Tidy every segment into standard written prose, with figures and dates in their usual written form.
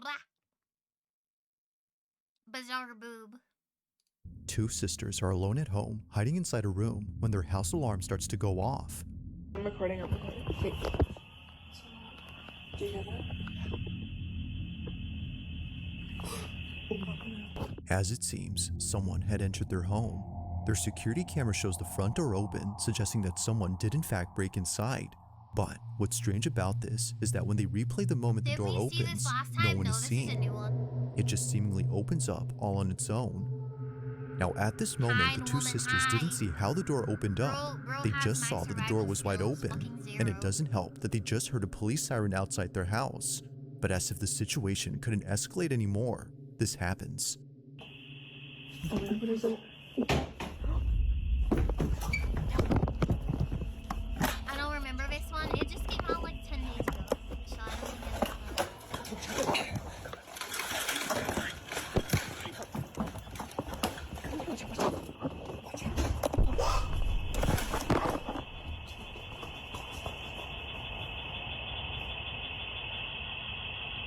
Blah. BizzareBub. Two sisters are alone at home, hiding inside a room, when their house alarm starts to go off. I'm recording. Wait. Do you hear that? As it seems, someone had entered their home. Their security camera shows the front door open, suggesting that someone did in fact break inside. But what's strange about this is that when they replay the moment the door opens, no one is seen. It just seemingly opens up all on its own. Now at this moment, the two sisters didn't see how the door opened up. They just saw that the door was wide open, and it doesn't help that they just heard a police siren outside their house. But as if the situation couldn't escalate anymore, this happens. What is it? I don't remember this one. It just came out like 10 days ago. So I don't think it's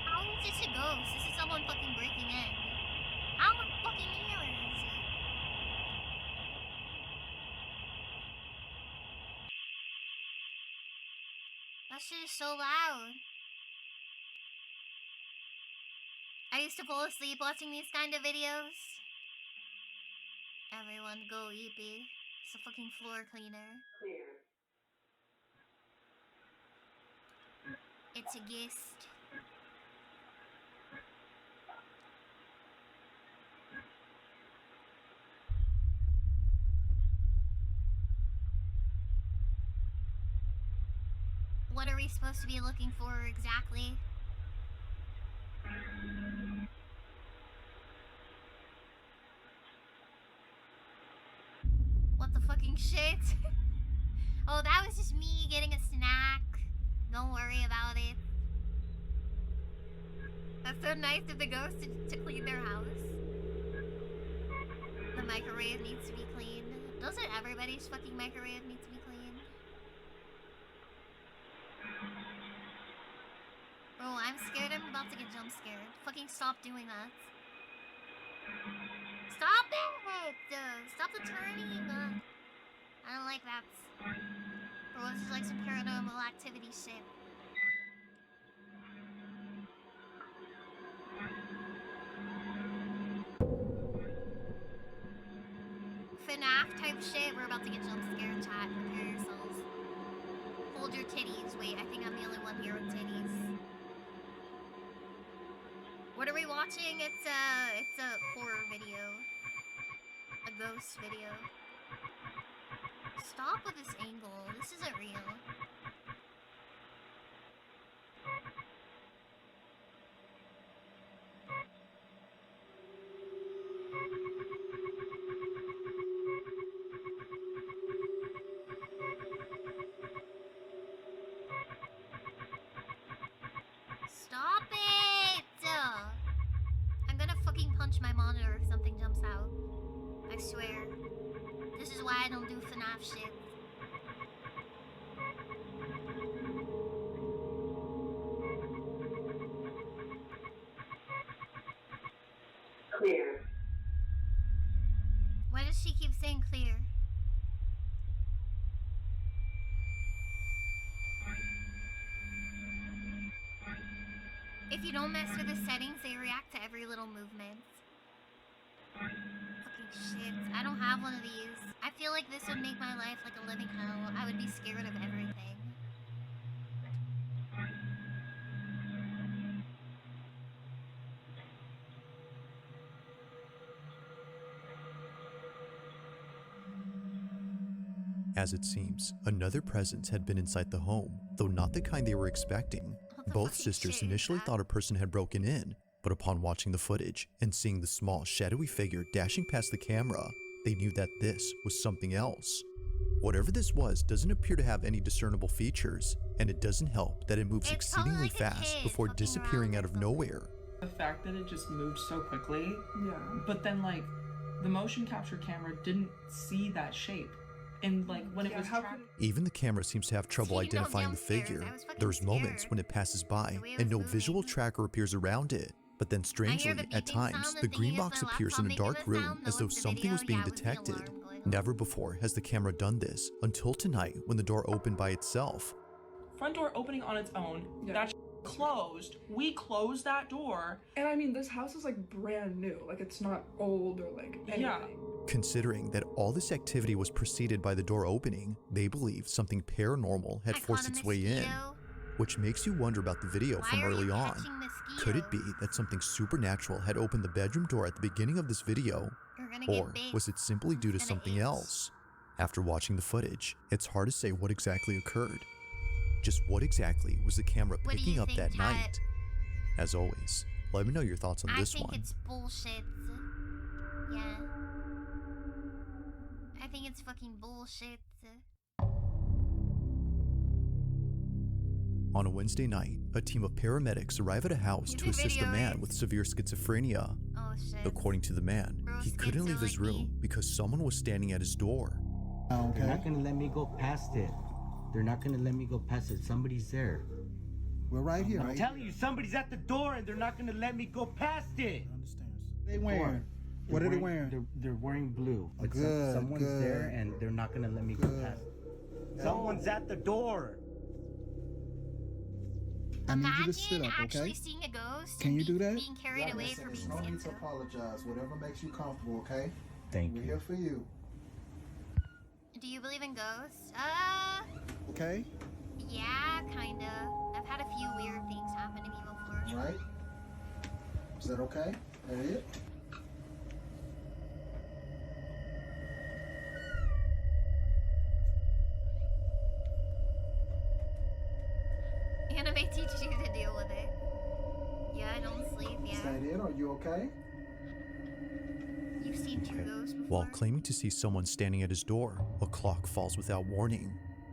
How is this a ghost? This is someone fucking breaking in. How the fucking ears? That shit is so loud. I used to fall asleep watching these kind of videos. Everyone go eepy. It's a fucking floor cleaner. Clear. It's a guest. What are we supposed to be looking for exactly? What the fucking shit? Oh, that was just me getting a snack. Don't worry about it. That's so nice of the ghost to clean their house. The microwave needs to be cleaned. Doesn't everybody's fucking microwave need to be cleaned? Bro, I'm scared I'm about to get jump scared. Fucking stop doing that. Stop it! Stop the turning! I don't like that. Bro, this is like some paranormal activity shit. FNAF type shit. We're about to get jump scared, chat. Prepare yourselves. Hold your titties. Wait, I think I'm the only one here with titties. What are we watching? It's a horror video. A ghost video. Stop with this angle. This isn't real. Stop it! I'm gonna fucking punch my monitor if something jumps out. I swear. This is why I don't do FNAF shit. Clear. Why does she keep saying clear? If you don't mess with the settings, they react to every little movement. Fucking shit. I don't have one of these. I feel like this would make my life like a living hell. I would be scared of everything. As it seems, another presence had been inside the home, though not the kind they were expecting. Both sisters initially thought a person had broken in, but upon watching the footage and seeing the small, shadowy figure dashing past the camera, they knew that this was something else. Whatever this was doesn't appear to have any discernible features, and it doesn't help that it moves exceedingly fast before disappearing out of nowhere. The fact that it just moved so quickly, Yeah. but then like the motion capture camera didn't see that shape. And like when it was Even the camera seems to have trouble identifying the figure. There's moments when it passes by and no visual tracker appears around it. But then strangely, the at beeping sound times, and the thinking green it's box my appears in a laptop dark making the room sound. as No, though it's the something video. was being Yeah, it was the detected. alarm going off. Never before has the camera done this until tonight when the door opened by itself. Front door opening on its own. Yeah. That closed. We closed that door. And I mean, this house is like brand new. Like it's not old or like anything. Yeah. Considering that all this activity was preceded by the door opening, they believe something paranormal had I forced caught a its way in, mosquito. which makes you wonder about the video Why from are early you on. catching mosquitoes? Could it be that something supernatural had opened the bedroom door at the beginning of this video, You're gonna get or bit. was it simply due to It's gonna something itch. else? After watching the footage, it's hard to say what exactly occurred. Just what exactly was the camera What do picking you up think, that Chat? night? As always, let me know your thoughts on I this think one. it's bullshit. Yeah. I think it's fucking bullshit. On a Wednesday night, a team of paramedics arrive at a house You to do assist a video, man right? with severe schizophrenia. Oh shit. According to the man, Bro, he couldn't leave his schizo like room me. because someone was standing at his door. They're not gonna let me go past it. They're not gonna let me go past it. Somebody's there. We're right here, I'm right? telling you, somebody's at the door and they're not gonna let me go past it. They wearing? What are they wearing? They're wearing blue. But Good, someone's good. there and they're not gonna let me go Good. past it. Someone's at the door. I need you to Imagine sit up, actually okay? seeing a ghost Can and you do that? being carried away for being no need to schizo. apologize. Whatever makes you comfortable, okay? Thank We're you. here for you, Do you believe in ghosts? okay? Yeah, kinda. I've had a few weird things happen to me before. Right? Is that okay? That it? Anime teaches you to deal with it. Yeah, I don't sleep, Is yeah. that it? Are you okay? You've seen two ghosts before? While claiming to see someone standing at his door, a clock falls without warning.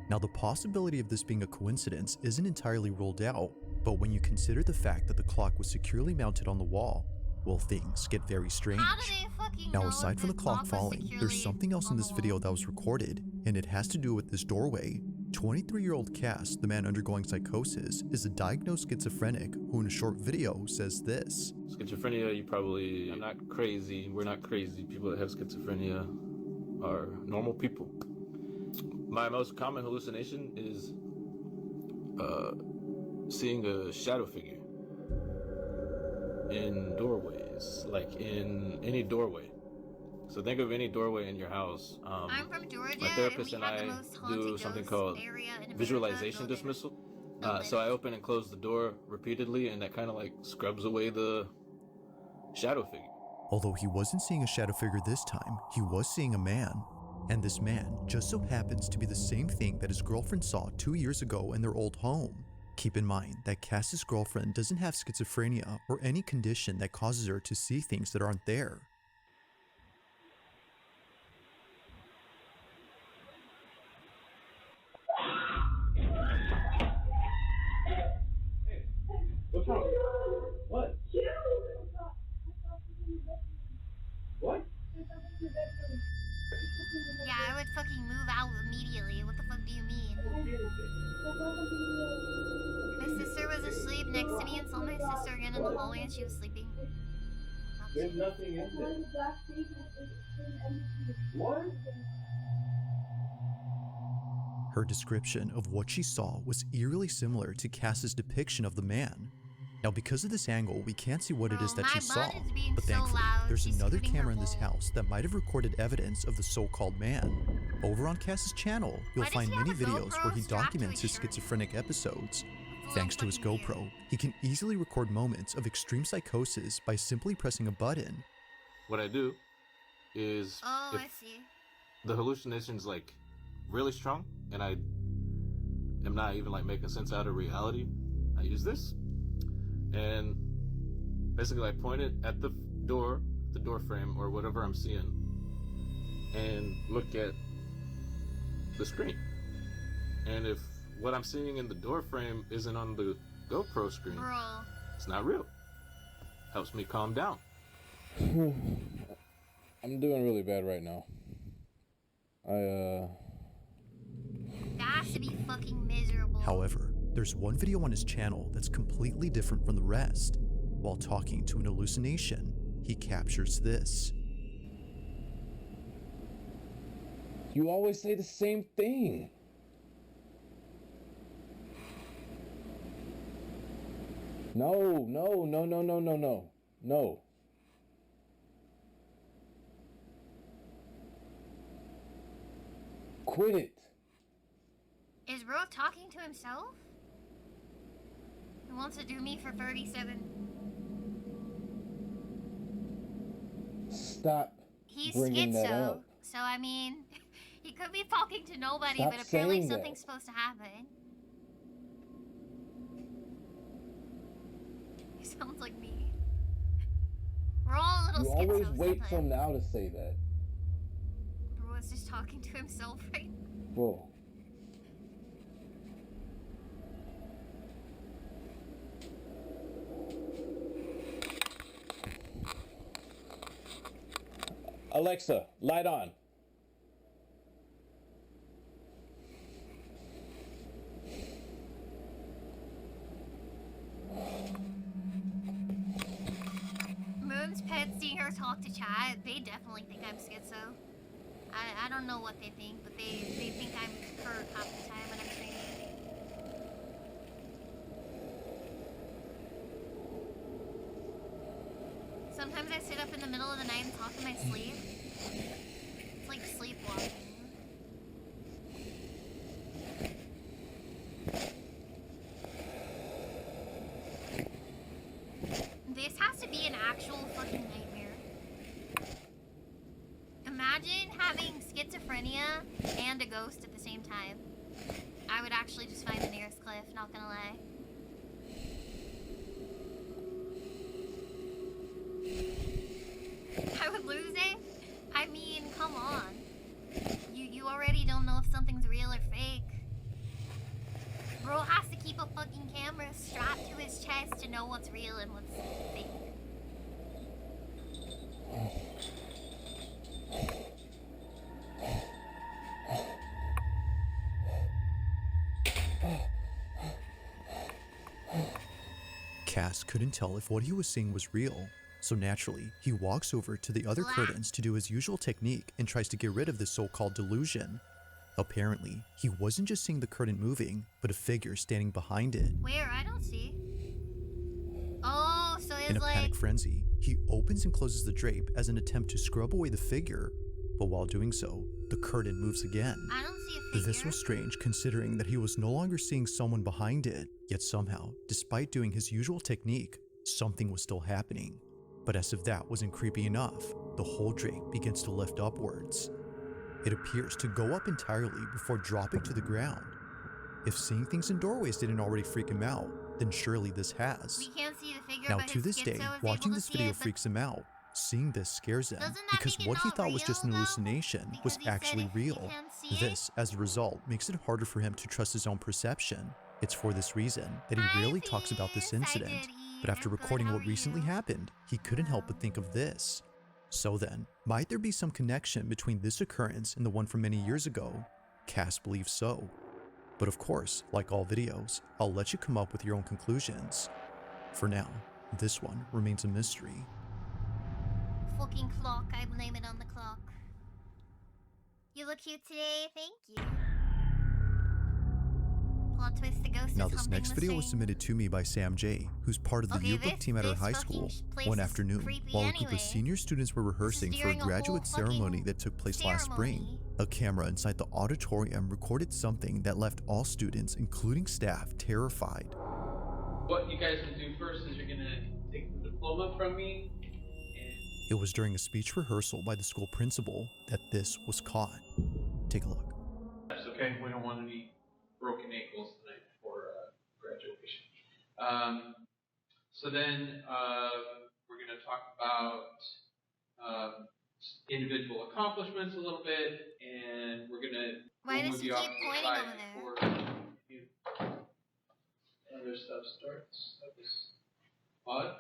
Now, the possibility of this being a coincidence isn't entirely ruled out, but when you consider the fact that the clock was securely mounted on the wall, well, things get very strange. How do they fucking Now, know aside from the clock was falling, securely there's something else in on this the video wall? that was recorded, and it has to do with this doorway. 23-year-old Cass, the man undergoing psychosis, is a diagnosed schizophrenic who in a short video says this. Schizophrenia, I'm not crazy. We're not crazy. People that have schizophrenia are normal people. My most common hallucination is seeing a shadow figure in doorways, like in any doorway. So think of any doorway in your house. I'm from Georgia, My therapist and and we have I the most haunted do something ghost called area in America. visualization Go there. dismissal. Go So I open and close the door repeatedly, and that kind of like scrubs away the shadow figure. Although he wasn't seeing a shadow figure this time, he was seeing a man. And this man just so happens to be the same thing that his girlfriend saw 2 years ago in their old home. Keep in mind that Cass's girlfriend doesn't have schizophrenia or any condition that causes her to see things that aren't there. What's wrong? What? What? Yeah, I would fucking move out immediately. What the fuck do you mean? My sister was asleep next to me and saw my sister again in the hallway and she was sleeping. There's nothing in there. What? Her description of what she saw was eerily similar to Cass's depiction of the man. Now, because of this angle, we can't see what it is Bro, that she my saw, bud is being but so thankfully, loud. there's She's another scooting her camera in this ball. house that might have recorded evidence of the so-called man. Over on Cass's channel, you'll Why does find he have many a videos where GoPro he strapped to documents his his shirt? schizophrenic episodes. It's a Thanks to little his fucking GoPro, weird. he can easily record moments of extreme psychosis by simply pressing a button. What I do is Oh, if I see. the hallucination's like really strong and I am not even like making sense out of reality, I use this and basically I point it at the door frame or whatever I'm seeing and look at the screen. And if what I'm seeing in the door frame isn't on the GoPro screen, Bro. it's not real. Helps me calm down. I'm doing really bad right now. That has to be fucking miserable. However, there's one video on his channel that's completely different from the rest. While talking to an hallucination, he captures this. You always say the same thing. No. No. Quit it. Is Bro talking to himself? He wants to do me for 37. Stop He's bringing that schizo, up. so I mean, he could be talking to nobody, Stop but apparently saying something's that. supposed to happen. He sounds like me. We're all a little You schizo always wait till sometimes. now to say that. Bro is just talking to himself right now. Whoa. Alexa, light on. Moon's pets seeing her talk to chat, they definitely think I'm schizo. I don't know what they think, but they think I'm hurt half the time when I'm streaming. Sometimes I sit up in the middle of the night and talk in my sleep. It's like sleepwalking. This has to be an actual fucking nightmare. Imagine having schizophrenia and a ghost at the same time. I would actually just find the nearest cliff, not gonna lie. I would lose it? I mean, come on. You already don't know if something's real or fake. Bro has to keep a fucking camera strapped to his chest to know what's real and what's fake. Cass couldn't tell if what he was seeing was real, so naturally, he walks over to the other curtains to do his usual technique and tries to get rid of this so-called delusion. Apparently, he wasn't just seeing the curtain moving, but a figure standing behind it. Where? I don't see. Oh, so it's In a like... panic frenzy, he opens and closes the drape as an attempt to scrub away the figure, but while doing so, the curtain moves again. I don't see a figure. This was strange considering that he was no longer seeing someone behind it, yet somehow, despite doing his usual technique, something was still happening. But as if that wasn't creepy enough, the whole drape begins to lift upwards. It appears to go up entirely before dropping to the ground. If seeing things in doorways didn't already freak him out, then surely this has. We can't see the figure, Now but to his this day, schizo is watching able to this see video it, but freaks him out. Seeing this scares him doesn't that because make it what he not thought was just an real, though? hallucination Because was he said actually if he real. can't see it- This, as a result, makes it harder for him to trust his own perception. It's for this reason that he Hi, rarely talks about this sis. Hi, incident, goodie. but after I'm good. recording How what are recently you? happened, he couldn't help but think of this. So then, might there be some connection between this occurrence and the one from many years ago? Cass believes so. But of course, like all videos, I'll let you come up with your own conclusions. For now, this one remains a mystery. Fucking clock. I blame it on the clock. You look cute today. Thank you. Plot twist: the ghost Now is this humping next the video was string. submitted to me by Sam J, who's part of the Okay, yearbook team at our this high fucking school. place One is afternoon, creepy while a group anyway. of senior students were rehearsing for a during a whole graduate ceremony fucking that took place last spring, ceremony. a camera inside the auditorium recorded something that left all students, including staff, terrified. What you guys can do first is you're gonna take the diploma from me, and It was during a speech rehearsal by the school principal that this was caught. Take a look. that's okay. We don't want any broken ankles tonight before graduation. So then we're gonna talk about individual accomplishments a little bit, and we're gonna Why we'll does move he you off keep to the pointing side over there? before you other stuff starts. That was odd.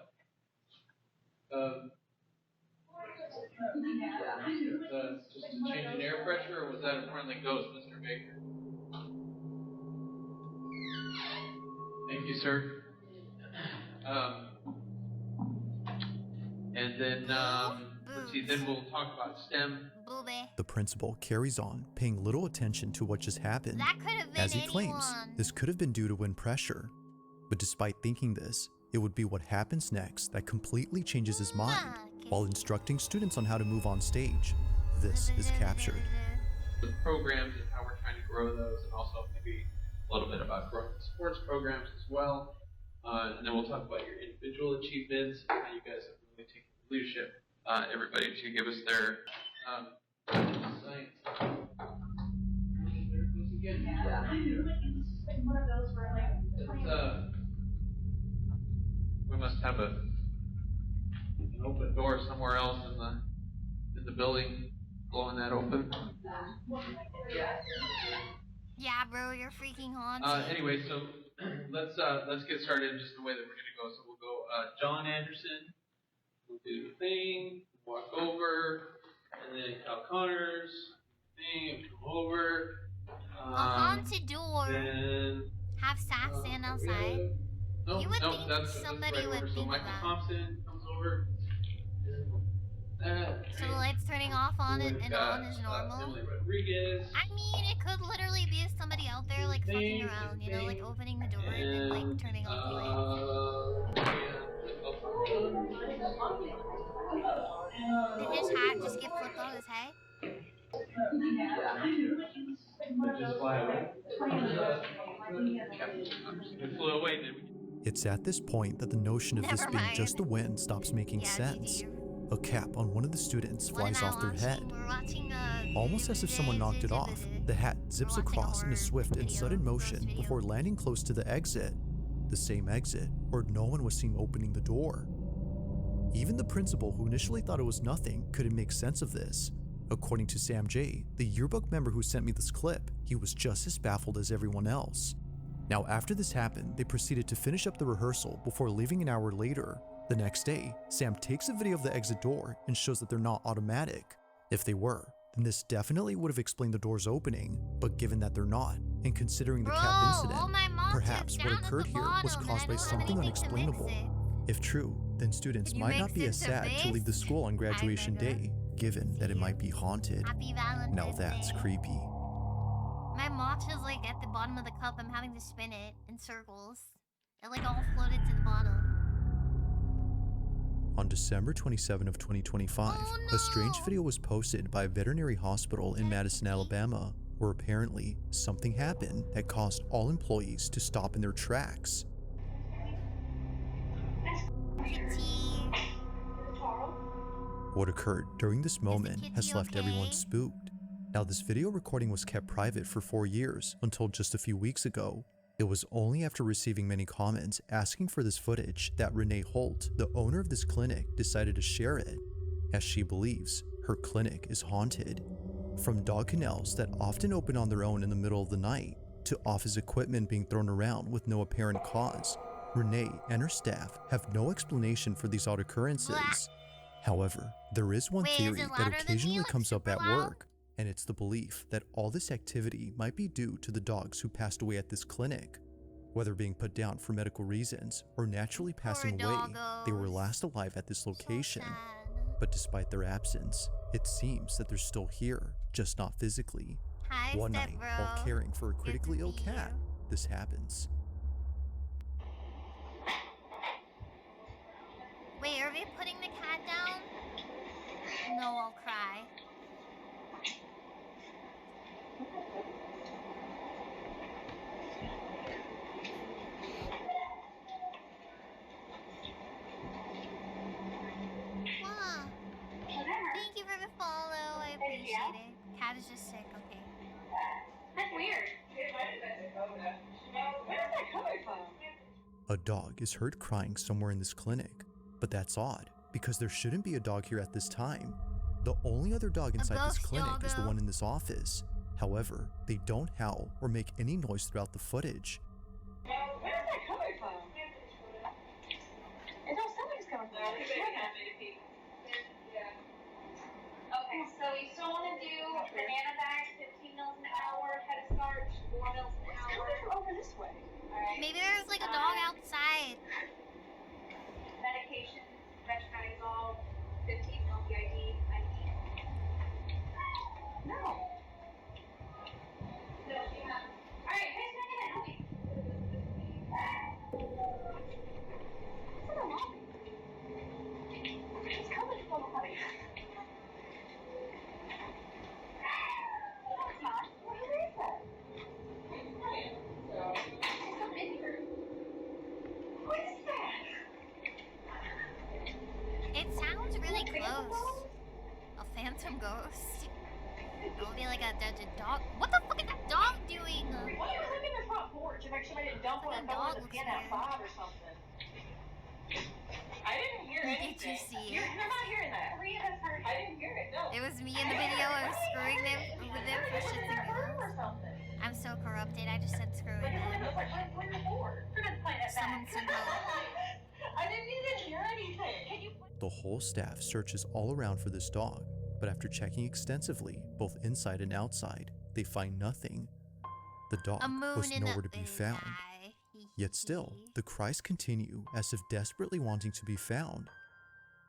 Just a change in air pressure, or was that a friendly ghost, Mr. Baker? Thank you, sir. then let's see. Then we'll talk about STEM. Booby. The principal carries on, paying little attention to what just happened. That could have been As he claims, anyone. this could have been due to wind pressure. But despite thinking this, it would be what happens next that completely changes his mind. While instructing students on how to move on stage, this is captured. The programs and how we're trying to grow those, and also maybe a little bit about growing the sports programs as well. And then we'll talk about your individual achievements and how you guys have really taken leadership. Everybody to give us their science. We must have an open door somewhere else in the building, blowing that open. Yeah, bro, you're freaking haunted. Anyway, so let's get started in just the way that we're gonna go. So we'll go John Anderson. We'll do the thing, walk over, and then Cal Connors, thing, come over. A haunted door. Then Have staff stand outside. No, You would no, think that's somebody right would over. So think of Michael that. Thompson comes over. So the lights turning off on it and on is normal. Emily Rodriguez. I mean, it could literally be somebody out there like fucking around, you know, like opening the door and then like turning off the lights. Did his hat just get flipped out of his head? Just fly away. It flew away, did we? It's at this point that the notion of this Never being mind. just the wind stops making Yeah, sense. GG. A cap on one of the students flies off their head. We're watching Almost as if someone knocked it off, the hat zips watching a across in a horror swift and video, sudden ghost motion video. before landing close to the exit. The same exit, where no one was seen opening the door. Even the principal, who initially thought it was nothing, couldn't make sense of this. According to Sam J., the yearbook member who sent me this clip, he was just as baffled as everyone else. Now, after this happened, they proceeded to finish up the rehearsal before leaving an hour later. The next day, Sam takes a video of the exit door and shows that they're not automatic. If they were, then this definitely would have explained the doors opening, but given that they're not, and considering the Bro, cap incident, all my mom perhaps took what down at occurred the here was bottom, caused and by I don't have something anything to mix unexplainable. it. If true, then students Can you might not mix be it as to sad to leave the this? school on graduation Hi, day, given that it might be haunted. Happy Valentine's Now that's Day. creepy. My matcha's like at the bottom of the cup. I'm having to spin it in circles. It like all floated to the bottom. On December 27 of 2025, Oh, a strange no. video was posted by a veterinary hospital in Madison, Alabama, where apparently something happened that caused all employees to stop in their tracks. Kitty. What occurred during this moment kitty has left everyone okay? spooked. Now, this video recording was kept private for 4 years until just a few weeks ago. It was only after receiving many comments asking for this footage that Renee Holt, the owner of this clinic, decided to share it, as she believes her clinic is haunted. From dog kennels that often open on their own in the middle of the night, to office equipment being thrown around with no apparent cause, Renee and her staff have no explanation for these odd occurrences. However, there is one Wait, is theory it that louder than me? occasionally Like comes up super at loud? work, and it's the belief that all this activity might be due to the dogs who passed away at this clinic. Whether being put down for medical reasons or naturally passing away, they were doggos. last alive at this location. So sad. But despite their absence, it seems that they're still here, just not physically. Hi, One step night, bro. while caring for a Good to critically ill see cat, you. this happens. Wait, are they putting the cat down? No, I'll cry. Wow. Thank you for the follow. I appreciate it. Cat is just sick, okay. That's weird. Where is that coming from? A dog is heard crying somewhere in this clinic, but that's odd because there shouldn't be a dog here at this time. The only other dog inside this ghost clinic is the doggo. one in this office. However, they don't howl or make any noise throughout the footage. Where is that coming from? It don't sound like it's coming from. Okay, so we still want to do banana bags, 15 mils an hour, head of starch, 4 mils an hour. Over this way. Alright. Maybe there's like a dog outside. Medication, vetronidazole, handsome ghost. It'll be like a dog. What the fuck is that dog doing? Why are you looking at the front porch? If somebody didn't dump her and fell in the pin at 5 or something. I didn't hear anything. Did you see it? You're not hearing that. I didn't hear it, no. It was me in the video. I was screwing them with them for shits and giggles. I'm so corrupted. I just said screwing them. Someone sent I didn't even hear anything. The whole staff searches all around for this dog, but after checking extensively, both inside and outside, they find nothing. The dog was nowhere to be found. Yet still, the cries continue as if desperately wanting to be found.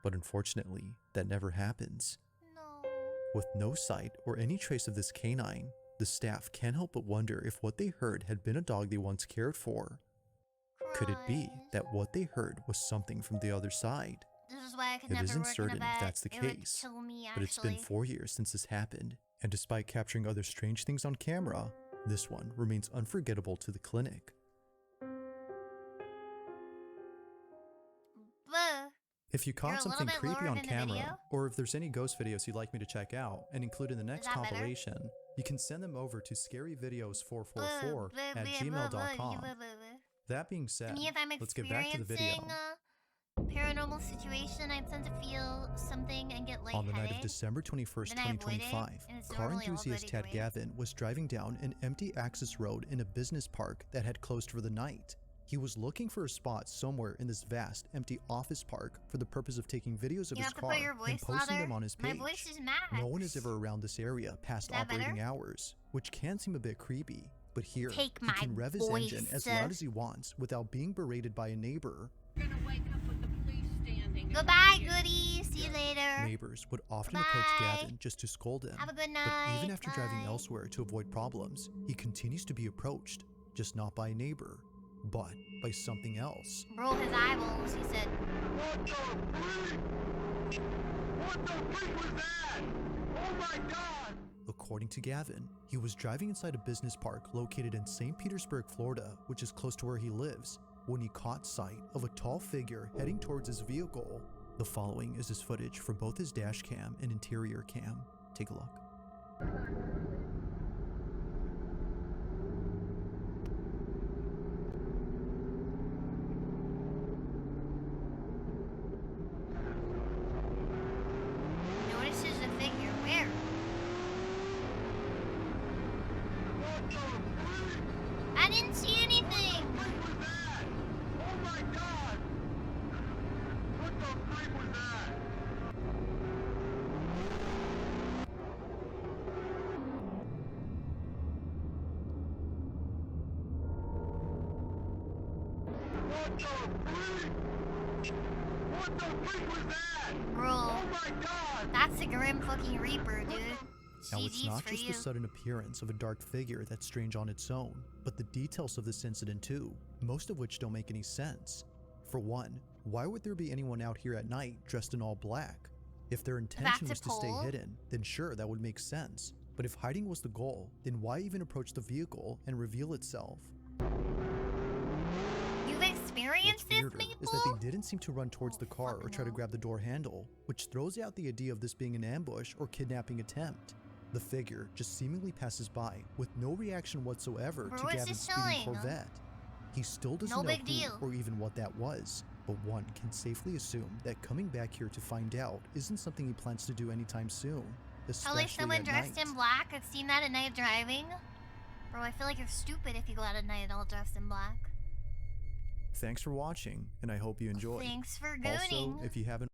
But unfortunately, that never happens. No. With no sight or any trace of this canine, the staff can't help but wonder if what they heard had been a dog they once cared for. Could it be that what they heard was something from the other side? This is why I could It never isn't work in a certain vet. if that's the It would case, kill me, but it's been actually. 4 years since this happened, and despite capturing other strange things on camera, this one remains unforgettable to the clinic. Bleh. If you You're a caught little something bit creepy lower on than the camera, video? or if there's any ghost videos you'd like me to check out and include in the next that better? compilation, you can send them over to scaryvideos444 Bleh, at bleh, gmail.com. bleh, bleh, bleh. That being said, Me, if I'm let's get back to the video. experiencing a paranormal situation, I tend to feel something and get lightheaded. On the night of December 21st, Then I avoid it, 2025, and it's car normally all enthusiast good Tad either way. Gavin was driving down an empty access road in a business park that had closed for the night. He was looking for a spot somewhere in this vast, empty office park for the purpose of taking videos of You his have to car put your and voice posting louder. them on his My page. voice is max. No one is ever around this area past Is that operating better? hours, which can seem a bit creepy. But here, Take he my can rev his engine voice. as loud as he wants without being berated by a neighbor. Goodbye, goodies. See you later. Neighbors would often approach Bye. Gavin just to scold him. Have a good But night. even after driving Bye. elsewhere to avoid problems, he continues to be approached, just not by a neighbor, but by something else. Roll his eyeballs, he said. What the freak? What the freak was that? Oh my god! According to Gavin, he was driving inside a business park located in St. Petersburg, Florida, which is close to where he lives, when he caught sight of a tall figure heading towards his vehicle. The following is his footage from both his dash cam and interior cam. Take a look. Notices the figure. Where? I didn't see anything. Oh my god! What the freak was that? What the freak? What the freak was that? Bro, Oh my god! that's the Grim fucking Reaper, dude. Now, it's GG's not for just you. the sudden appearance of a dark figure that's strange on its own, but the details of this incident too, most of which don't make any sense. For one, why would there be anyone out here at night dressed in all black? If their intention was That's a to stay poll. hidden, then sure, that would make sense. But if hiding was the goal, then why even approach the vehicle and reveal itself? You've What's experienced this, weirder people? is that they didn't seem to run towards the car or try to grab the door handle, which throws out the idea of this being an ambush or kidnapping attempt. The figure just seemingly passes by with no reaction whatsoever Bro, to it's Gavin's just speeding chilling. Corvette. He still doesn't No know big who deal. or even what that was, but one can safely assume that coming back here to find out isn't something he plans to do anytime soon, Probably especially someone at dressed night. in black. I've seen that at night driving. Bro, I feel like you're stupid if you go out at night all dressed in black. Thanks for watching, and I hope you enjoyed. Thanks for Also, gooning. if you haven't